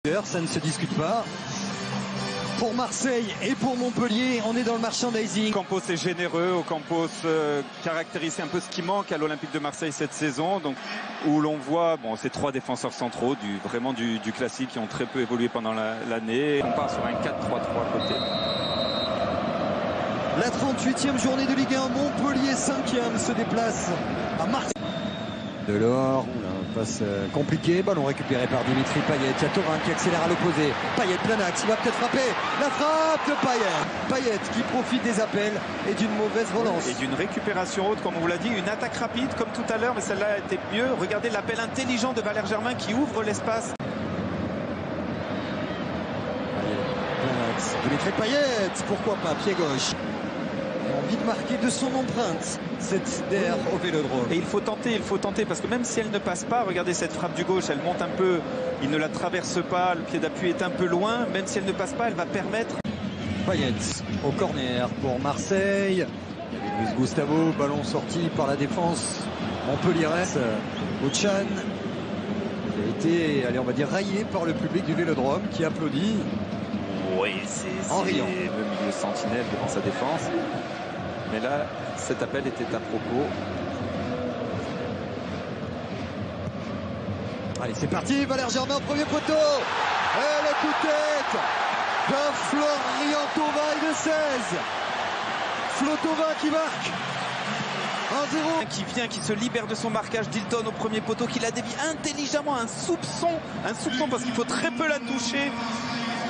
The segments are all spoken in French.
Ça ne se discute pas. Pour Marseille et pour Montpellier, on est dans le merchandising. Ocampos est généreux, Ocampos caractérise un peu ce qui manque à l'Olympique de Marseille cette saison, donc où l'on voit ces trois défenseurs centraux vraiment du classique qui ont très peu évolué pendant l'année. On part sur un 4-3-3 côté. La 38e journée de Ligue 1, Montpellier 5e se déplace à Marseille. Delors, passe compliquée, ballon récupéré par Dimitri Payet. Il y a Thauvin qui accélère à l'opposé. Payet plein axe, il va peut-être frapper. La frappe de Payet. Payet qui profite des appels et d'une mauvaise relance. Et d'une récupération haute, comme on vous l'a dit, une attaque rapide comme tout à l'heure, mais celle-là était mieux. Regardez l'appel intelligent de Valère Germain qui ouvre l'espace. Plein axe. Dimitri Payet, pourquoi pas, pied gauche. Envie de marquer de son empreinte cette DER au Vélodrome. Et il faut tenter parce que même si elle ne passe pas, regardez cette frappe du gauche, elle monte un peu, il ne la traverse pas, le pied d'appui est un peu loin, même si elle ne passe pas, elle va permettre. Payet au corner pour Marseille. Il y avait Luis Gustavo, ballon sorti par la défense montpelliéraise. Ochan qui a été, allez, on va dire, raillé par le public du Vélodrome qui applaudit. Oui, c'est le milieu sentinelle devant sa défense. Mais là, cet appel était à propos. Allez, c'est parti, Valère Germain au premier poteau. Et le coup de tête de Florian Thauvin et de 16. Flo Thauvin qui marque 1-0. Qui se libère de son marquage. Dilton au premier poteau, qui la dévie intelligemment. Un soupçon parce qu'il faut très peu la toucher.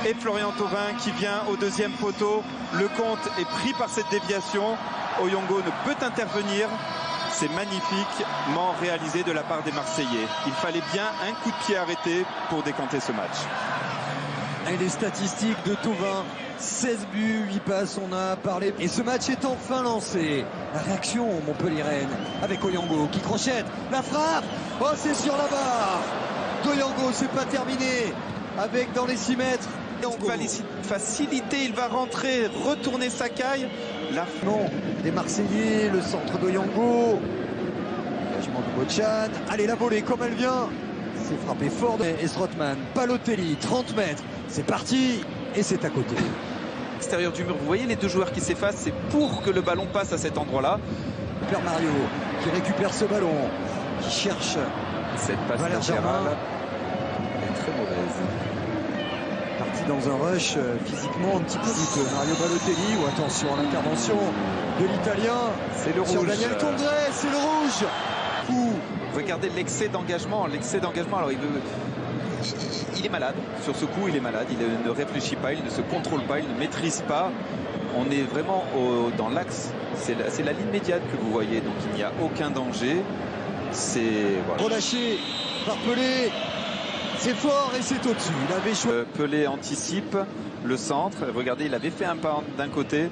Et Florian Thauvin qui vient au deuxième poteau. Le compte est pris par cette déviation. Oyongo ne peut intervenir. C'est magnifiquement réalisé de la part des Marseillais. Il fallait bien un coup de pied arrêté pour décanter ce match. Et les statistiques de Thauvin, 16 buts, 8 passes, on a parlé. Et ce match est enfin lancé. La réaction montpelliéraine avec Oyongo qui crochette. La frappe, oh c'est sur la barre d'Oyongo, c'est pas terminé. Avec dans les 6 mètres. Facilité, il va rentrer, retourner sa caille. Non, des Marseillais, le centre d'Oyongo. Engagement de Bochan. Allez, la volée comme elle vient. C'est frappé fort. Et Strootman, Balotelli, 30 mètres. C'est parti et c'est à côté. Extérieur du mur, vous voyez les deux joueurs qui s'effacent, c'est pour que le ballon passe à cet endroit-là. Père Mario qui récupère ce ballon, qui cherche cette passe latérale est très mauvaise. Parti dans un rush physiquement un petit peu de Mario Balotelli. Ou attention à l'intervention de l'Italien. C'est le sur rouge. Daniel Condré, c'est le rouge. Regardez l'excès d'engagement. Alors il est malade. Sur ce coup, il est malade. Il ne réfléchit pas, il ne se contrôle pas, il ne maîtrise pas. On est vraiment dans l'axe. C'est la ligne médiane que vous voyez. Donc il n'y a aucun danger. Voilà. Relâché par Pelé. C'est fort et c'est au-dessus. Il avait choisi. Pelé anticipe le centre. Regardez, il avait fait un pas d'un côté,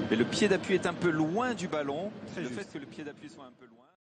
mais le pied d'appui est un peu loin du ballon. Le fait que le pied d'appui soit un peu loin.